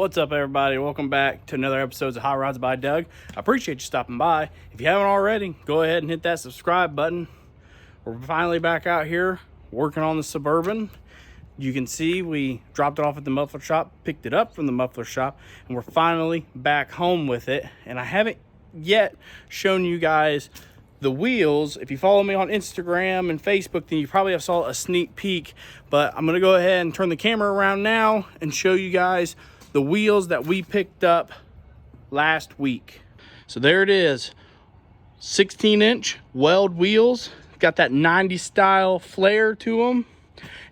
What's up, everybody? Welcome back to another episode of Hot Rods by Doug. I appreciate you stopping by. If you haven't already, go ahead and hit that subscribe button. We're finally back out here working on the Suburban. You can see we dropped it off at the muffler shop, picked it up from the muffler shop, and we're finally back home with it. And I haven't yet shown you guys the wheels. If you follow me on Instagram and Facebook, then you probably have saw a sneak peek, but I'm gonna go ahead and turn the camera around now and show you guys the wheels that we picked up last week. So there it is, 16-inch weld wheels, got that 90s style flair to them,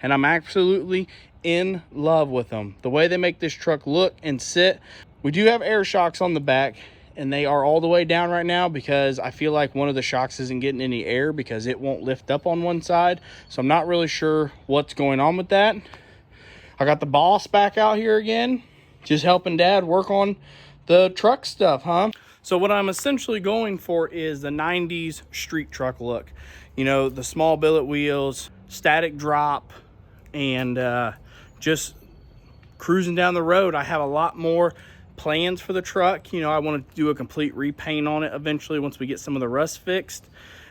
and I'm absolutely in love with them. The way they make this truck look and sit. We do have air shocks on the back, and they are all the way down right now because I feel like one of the shocks isn't getting any air because it won't lift up on one side. So I'm not really sure what's going on with that. I got the boss back out here again, just helping Dad work on the truck stuff, huh? So what I'm essentially going for is the 90s street truck look. You know, the small billet wheels, static drop, and just cruising down the road. I have a lot more plans for the truck. You know, I want to do a complete repaint on it eventually once we get some of the rust fixed,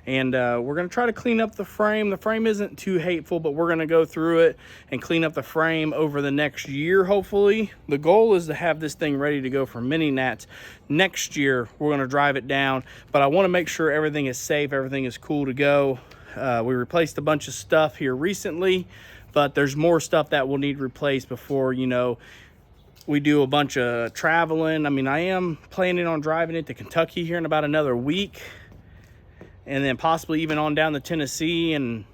and we're going to try to clean up the frame. The frame isn't too hateful, but we're going to go through it and clean up the frame over the next year, hopefully. The goal is to have this thing ready to go for mini nats next year. We're going to drive it down, but I want to make sure everything is safe, everything is cool to go. We replaced a bunch of stuff here recently, but there's more stuff that will need replaced before, you know, we do a bunch of traveling. I mean, I am planning on driving it to Kentucky here in about another week, and then possibly even on down to Tennessee, and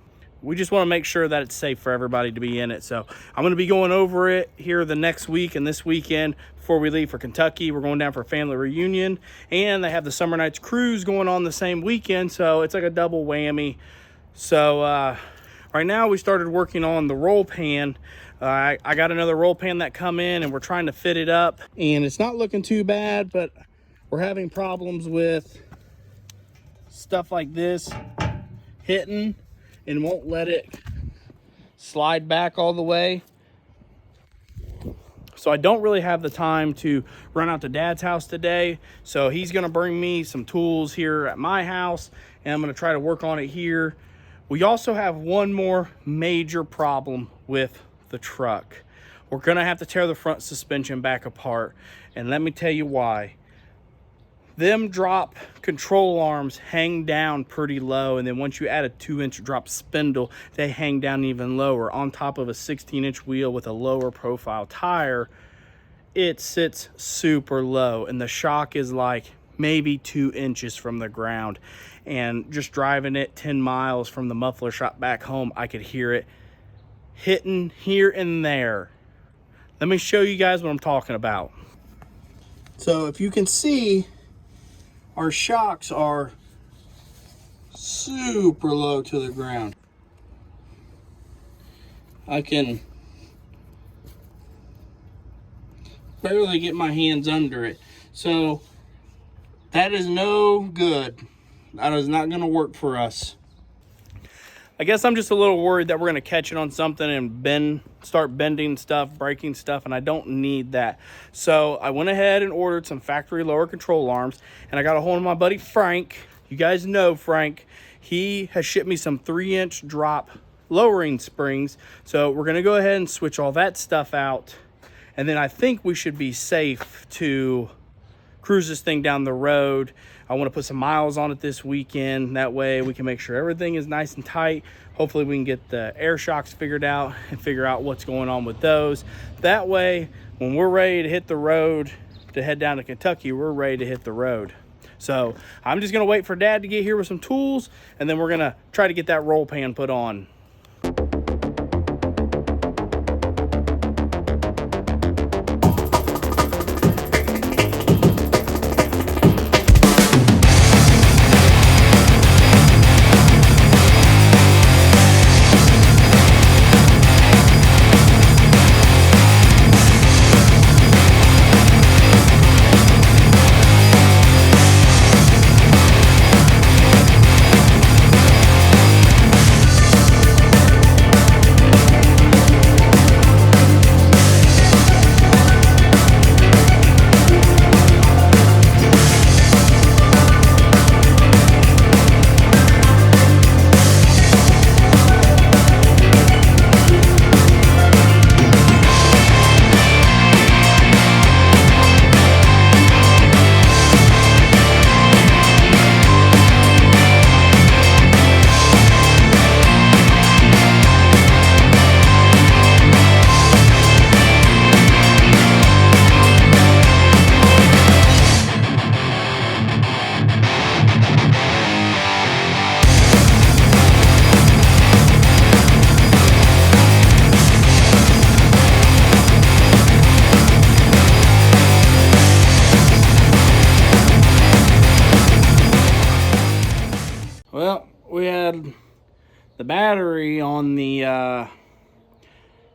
we just want to make sure that it's safe for everybody to be in it. So I'm going to be going over it here the next week and this weekend before we leave for Kentucky. We're going down for a family reunion, and they have the Summer Nights Cruise going on the same weekend, so it's like a double whammy. So right now we started working on the roll pan. I got another roll pan that come in, and we're trying to fit it up, and it's not looking too bad, but we're having problems with stuff like this hitting and won't let it slide back all the way. So I don't really have the time to run out to Dad's house today, so he's gonna bring me some tools here at my house, and I'm gonna try to work on it here. We also have one more major problem with the truck. We're gonna have to tear the front suspension back apart, and let me tell you why. Them drop control arms hang down pretty low, and then once you add a 2-inch drop spindle, they hang down even lower. On top of a 16-inch wheel with a lower profile tire, it sits super low, and the shock is like maybe 2 inches from the ground. And just driving it 10 miles from the muffler shop back home, I could hear it hitting here and there. Let me show you guys what I'm talking about. So if you can see, our shocks are super low to the ground. I can barely get my hands under it. So that is no good. That is not going to work for us. I guess I'm just a little worried that we're going to catch it on something and start bending stuff, breaking stuff, and I don't need that. So I went ahead and ordered some factory lower control arms, and I got a hold of my buddy Frank. You guys know Frank. He has shipped me some 3-inch drop lowering springs. So we're going to go ahead and switch all that stuff out, and then I think we should be safe to cruise this thing down the road. I want to put some miles on it this weekend. That way we can make sure everything is nice and tight. Hopefully we can get the air shocks figured out and figure out what's going on with those. That way, when we're ready to hit the road to head down to Kentucky, we're ready to hit the road. So I'm just going to wait for Dad to get here with some tools, and then we're going to try to get that roll pan put on. had the battery on the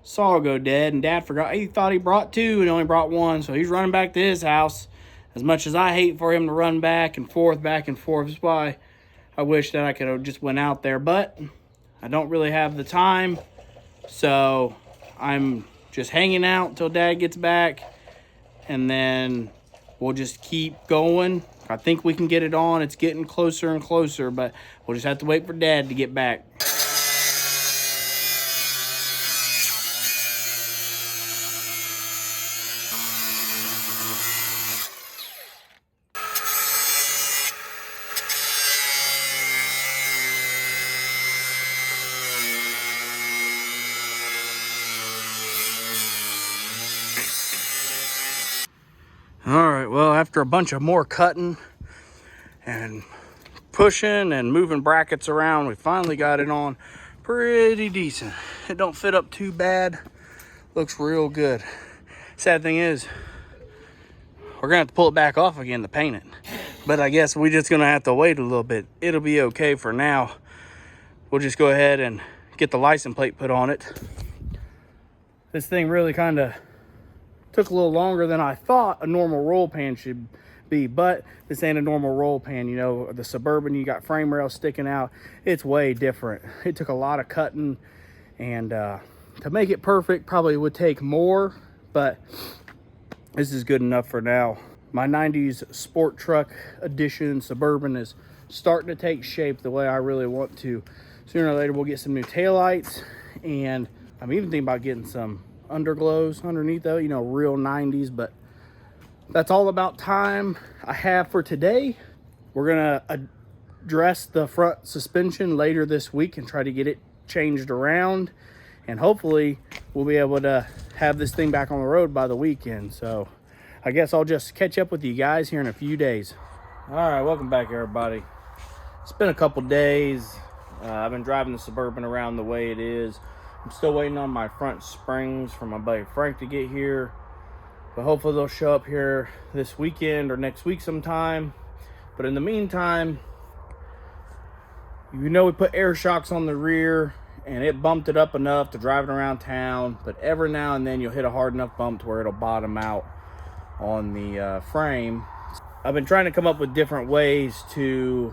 saw go dead, and Dad forgot. He thought he brought two and only brought one, so he's running back to his house. As much as I hate for him to run back and forth, that's why I wish that I could have just went out there, but I don't really have the time, so I'm just hanging out until Dad gets back, and then we'll just keep going. I think we can get it on. It's getting closer and closer, but we'll just have to wait for Dad to get back. All right, well, after a bunch of more cutting and pushing and moving brackets around, we finally got it on pretty decent. It don't fit up too bad. Looks real good. Sad thing is, we're gonna have to pull it back off again to paint it. But I guess we're just gonna have to wait a little bit. It'll be okay for now. We'll just go ahead and get the license plate put on it. This thing really kind of took a little longer than I thought a normal roll pan should be, but this ain't a normal roll pan. You know, the Suburban, you got frame rails sticking out. It's way different. It took a lot of cutting, and to make it perfect probably would take more, but this is good enough for now. My 90s sport truck edition Suburban is starting to take shape the way I really want to. Sooner or later we'll get some new taillights, and I'm even thinking about getting some underglows underneath though, you know, real 90s, but that's all about time I have for today. We're gonna address the front suspension later this week and try to get it changed around, and hopefully we'll be able to have this thing back on the road by the weekend. So I guess I'll just catch up with you guys here in a few days. All right, welcome back everybody. It's been a couple days. I've been driving the Suburban around the way it is. I'm still waiting on my front springs for my buddy Frank to get here, but hopefully they'll show up here this weekend or next week sometime. But in the meantime, you know, we put air shocks on the rear and it bumped it up enough to drive it around town, but every now and then you'll hit a hard enough bump to where it'll bottom out on the frame. I've been trying to come up with different ways to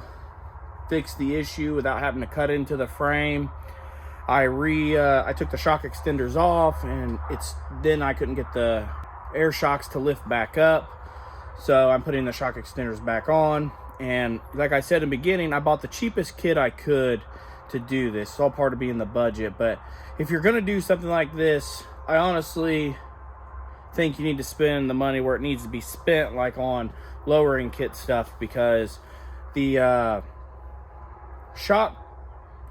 fix the issue without having to cut into the frame. I took the shock extenders off, and then I couldn't get the air shocks to lift back up, so I'm putting the shock extenders back on. And like I said in the beginning, I bought the cheapest kit I could to do this. It's all part of being the budget, but if you're gonna do something like this, I honestly think you need to spend the money where it needs to be spent, like on lowering kit stuff, because the shock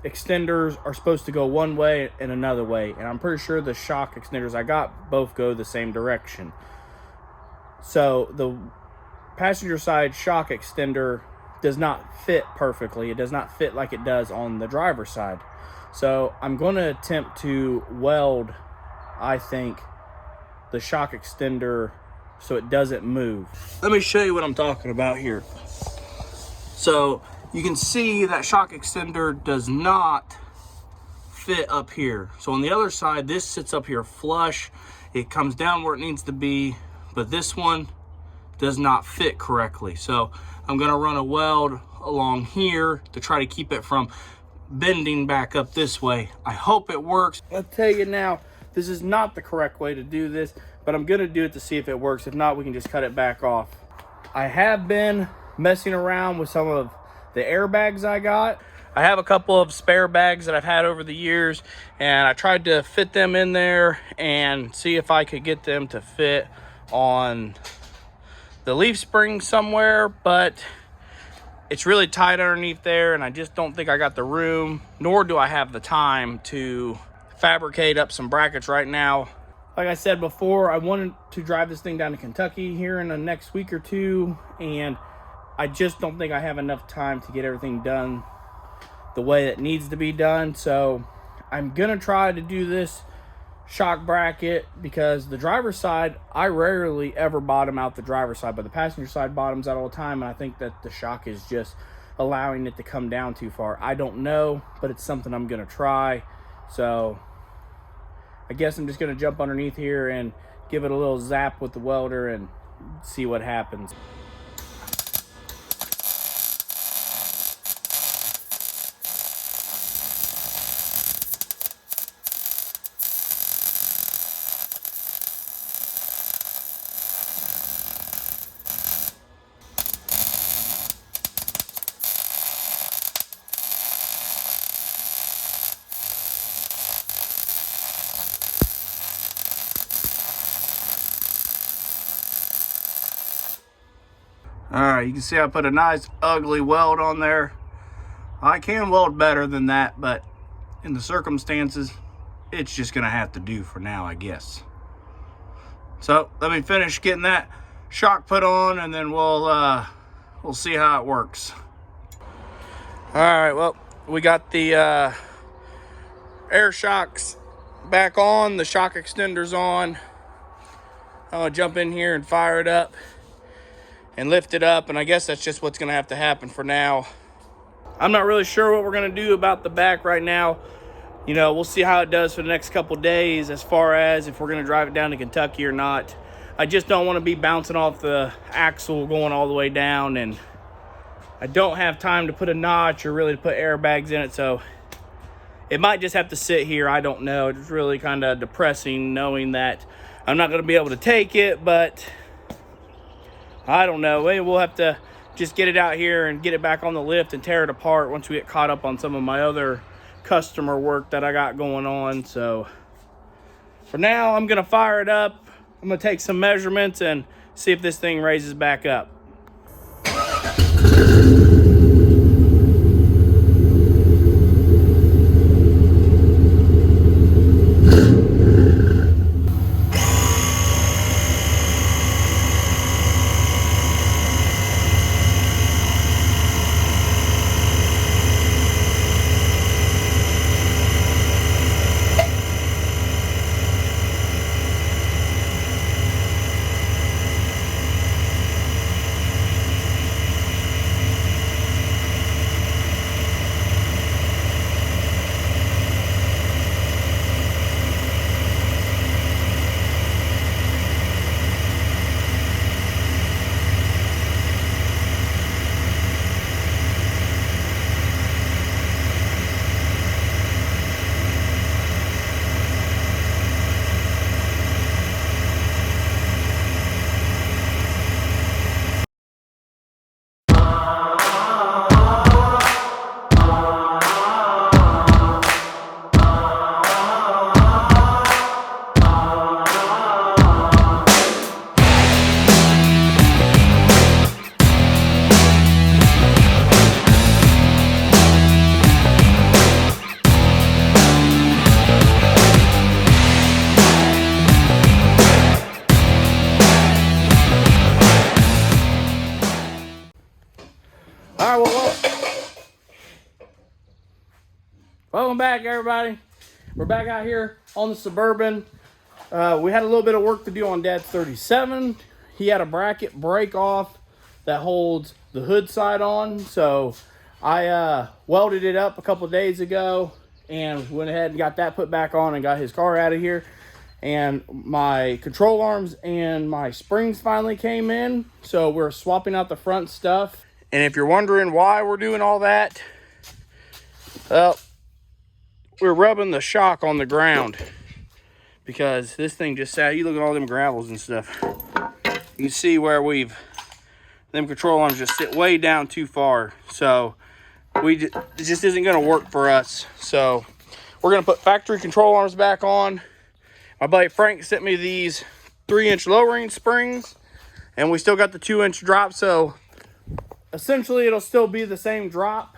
extenders are supposed to go one way and another way, and I'm pretty sure the shock extenders I got both go the same direction. So the passenger side shock extender does not fit perfectly. It does not fit like it does on the driver's side. So I'm going to attempt to weld, I think, the shock extender so it doesn't move. Let me show you what I'm talking about here. So you can see that shock extender does not fit up here. So on the other side, this sits up here flush. It comes down where it needs to be, but this one does not fit correctly. So I'm gonna run a weld along here to try to keep it from bending back up this way. I hope it works. I'll tell you now, this is not the correct way to do this, but I'm gonna do it to see if it works. If not, we can just cut it back off. I have been messing around with some of the airbags I got. I have a couple of spare bags that I've had over the years, and I tried to fit them in there and see if I could get them to fit on the leaf spring somewhere, but it's really tight underneath there, and I just don't think I got the room, nor do I have the time to fabricate up some brackets right now. Like I said before, I wanted to drive this thing down to Kentucky here in the next week or two, and I just don't think I have enough time to get everything done the way it needs to be done. So I'm gonna try to do this shock bracket, because the driver's side, I rarely ever bottom out the driver's side, but the passenger side bottoms out all the time, and I think that the shock is just allowing it to come down too far. I don't know, but it's something I'm gonna try. So I guess I'm just gonna jump underneath here and give it a little zap with the welder and see what happens. All right, you can see I put a nice ugly weld on there. I can weld better than that, but in the circumstances, it's just gonna have to do for now, I guess. So let me finish getting that shock put on, and then we'll see how it works. All right, well, we got the air shocks back on, the shock extenders on. I'm gonna jump in here and fire it up and lift it up, and I guess that's just what's gonna have to happen for now. I'm not really sure what we're gonna do about the back right now. You know, we'll see how it does for the next couple days as far as if we're gonna drive it down to Kentucky or not. I just don't want to be bouncing off the axle going all the way down, and I don't have time to put a notch or really to put airbags in it, so it might just have to sit here. I don't know. It's really kind of depressing knowing that I'm not gonna be able to take it, but I don't know. Maybe we'll have to just get it out here and get it back on the lift and tear it apart once we get caught up on some of my other customer work that I got going on. So for now, I'm gonna fire it up. I'm gonna take some measurements and see if this thing raises back up. All right, well, welcome back, everybody. We're back out here on the Suburban. We had a little bit of work to do on Dad's 37. He had a bracket break off that holds the hood side on, so I welded it up a couple days ago and went ahead and got that put back on and got his car out of here. And my control arms and my springs finally came in, so we're swapping out the front stuff. And if you're wondering why we're doing all that, well, we're rubbing the shock on the ground because this thing just sat. You look at all them gravels and stuff. You can see where them control arms just sit way down too far. So it just isn't going to work for us. So we're going to put factory control arms back on. My buddy Frank sent me these 3-inch lowering springs, and we still got the 2-inch drop. So essentially, it'll still be the same drop.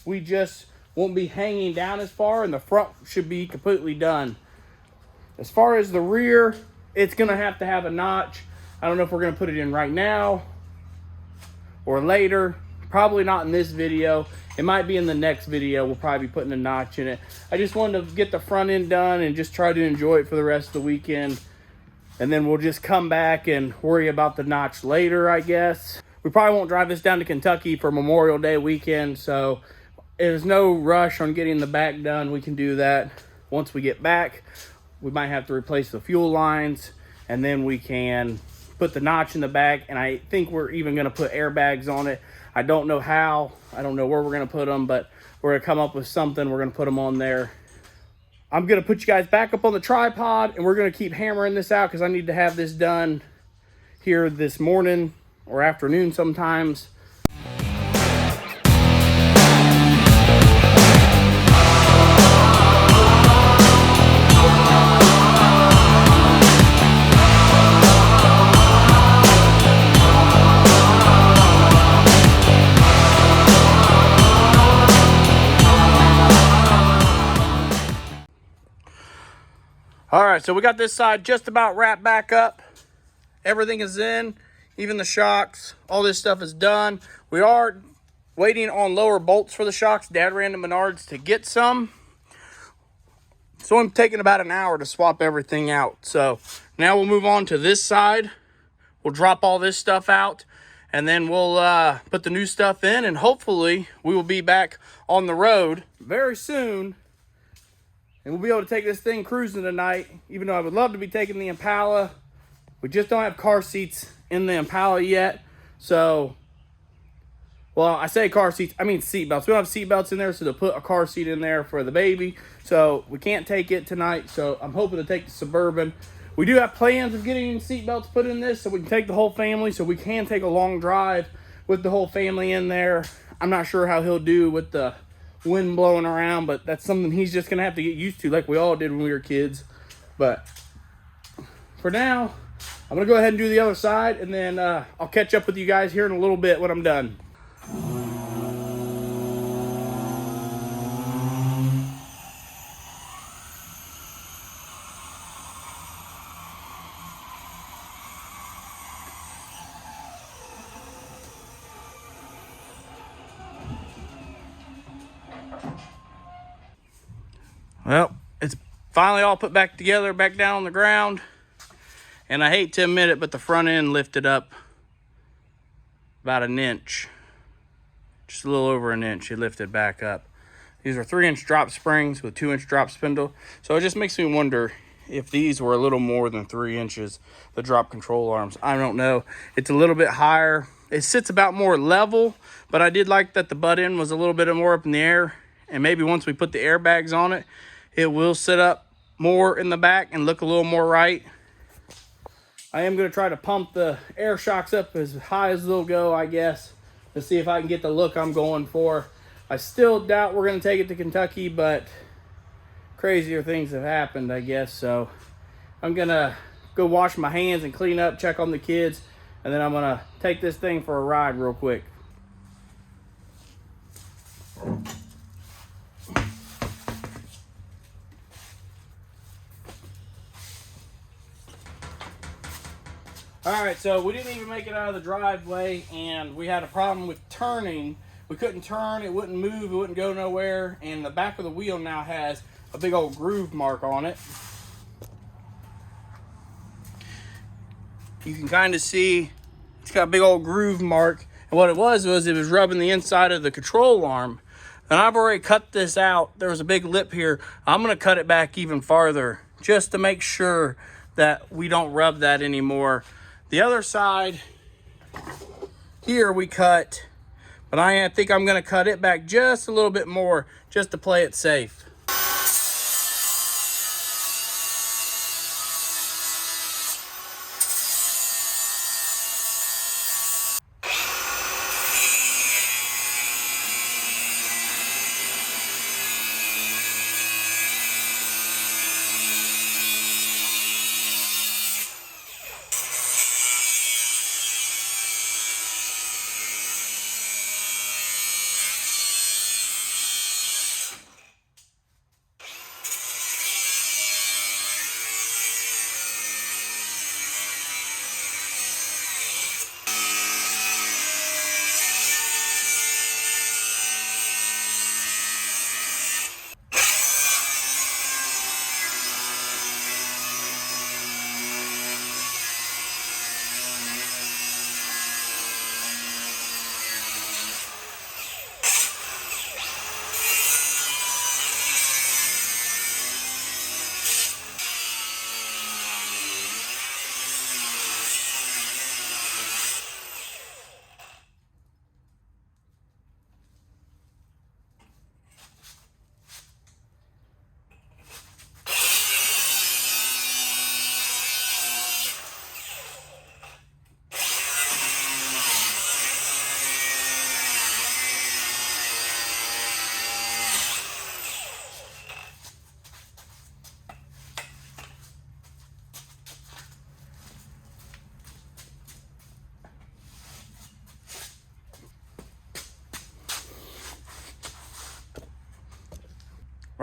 We just won't be hanging down as far, and the front should be completely done. As far as the rear, it's going to have a notch. I don't know if we're going to put it in right now or later. Probably not in this video. It might be in the next video. We'll probably be putting a notch in it. I just wanted to get the front end done and just try to enjoy it for the rest of the weekend. And then we'll just come back and worry about the notch later, I guess. we probably won't drive this down to Kentucky for Memorial Day weekend, so there's no rush on getting the back done. We can do that once we get back. We might have to replace the fuel lines, and then we can put the notch in the back, and I think we're even going to put airbags on it. I don't know how. I don't know where we're going to put them, but we're going to come up with something. We're going to put them on there. I'm going to put you guys back up on the tripod, and we're going to keep hammering this out because I need to have this done here this morning or afternoon sometimes. All right, so we got this side just about wrapped back up. Everything is in, even the shocks. All this stuff is done. We are waiting on lower bolts for the shocks. Dad ran to Menards to get some. So I'm taking about an hour to swap everything out. So now we'll move on to this side. We'll drop all this stuff out, and then we'll put the new stuff in, and hopefully we will be back on the road very soon. And we'll be able to take this thing cruising tonight, even though I would love to be taking the Impala. We just don't have car seats in the Impala yet. So, well, I say car seats, I mean seat belts. We don't have seat belts in there, so they'll put a car seat in there for the baby. So we can't take it tonight. So I'm hoping to take the Suburban. We do have plans of getting seat belts put in this so we can take the whole family, so we can take a long drive with the whole family in there. I'm not sure how he'll do with the wind blowing around, but that's something he's just gonna have to get used to, like we all did when we were kids. But for now, I'm gonna go ahead and do the other side, and then I'll catch up with you guys here in a little bit when I'm done. Well, it's finally all put back together, back down on the ground. And I hate to admit it, but the front end lifted up about an inch. Just a little over an inch, it lifted back up. These are 3-inch drop springs with 2-inch drop spindle. So it just makes me wonder if these were a little more than 3 inches, the drop control arms. I don't know. It's a little bit higher. It sits about more level, but I did like that the butt end was a little bit more up in the air. And maybe once we put the airbags on it, it will sit up more in the back and look a little more right. I am going to try to pump the air shocks up as high as they'll go, I guess, to see if I can get the look I'm going for. I still doubt we're going to take it to Kentucky, but crazier things have happened, I guess. So I'm going to go wash my hands and clean up, check on the kids, and then I'm going to take this thing for a ride real quick. All right, so we didn't even make it out of the driveway, and we had a problem with turning. We couldn't turn, it wouldn't move, it wouldn't go nowhere, and the back of the wheel now has a big old groove mark on it. You can kind of see it's got a big old groove mark, and what it was it was rubbing the inside of the control arm. And I've already cut this out. There was a big lip here. I'm gonna cut it back even farther just to make sure that we don't rub that anymore. The other side here we cut, but I think I'm going to cut it back just a little bit more just to play it safe.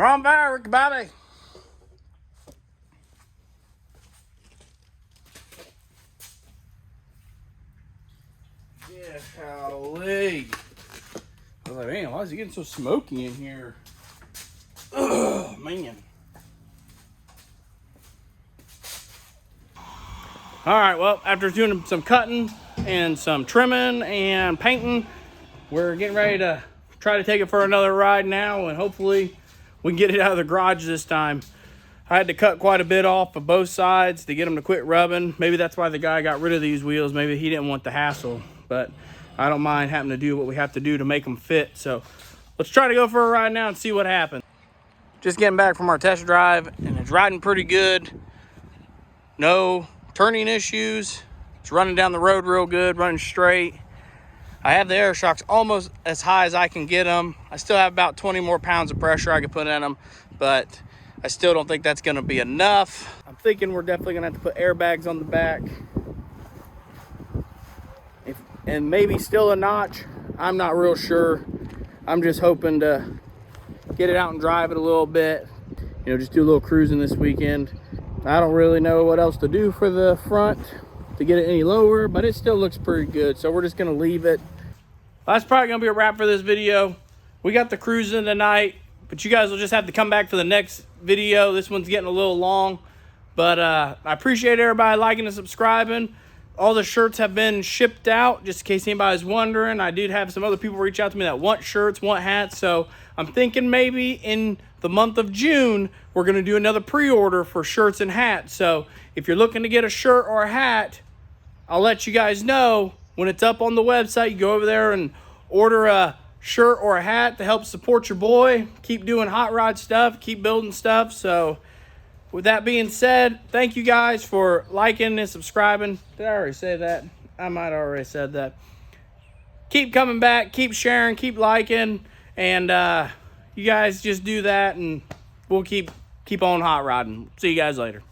We're on fire, Ricky Bobby. Yeah, golly. I was like, man, why is it getting so smoky in here? Oh, man. All right, well, after doing some cutting and some trimming and painting, we're getting ready to try to take it for another ride now, and hopefully we can get it out of the garage this time. I had to cut quite a bit off of both sides to get them to quit rubbing. Maybe that's why the guy got rid of these wheels. Maybe he didn't want the hassle, but I don't mind having to do what we have to do to make them fit. So let's try to go for a ride now and see what happens. Just getting back from our test drive, and it's riding pretty good. No turning issues. It's running down the road real good, running straight. I have the air shocks almost as high as I can get them. I still have about 20 more pounds of pressure I can put in them, but I still don't think that's gonna be enough. I'm thinking we're definitely gonna have to put airbags on the back. And maybe still a notch. I'm not real sure. I'm just hoping to get it out and drive it a little bit. You know, just do a little cruising this weekend. I don't really know what else to do for the front to get it any lower, but it still looks pretty good. So we're just gonna leave it. That's probably gonna be a wrap for this video. We got the cruising tonight, but you guys will just have to come back for the next video. This one's getting a little long, but I appreciate everybody liking and subscribing. All the shirts have been shipped out, just in case anybody's wondering. I did have some other people reach out to me that want shirts, want hats, so I'm thinking maybe in the month of June, we're gonna do another pre-order for shirts and hats. So if you're looking to get a shirt or a hat, I'll let you guys know when it's up on the website. You go over there and order a shirt or a hat to help support your boy. Keep doing hot rod stuff, keep building stuff. So with that being said, thank you guys for liking and subscribing. Did I already say that? I might have already said that. Keep coming back, keep sharing, keep liking, and you guys just do that, and we'll keep on hot rodding. See you guys later.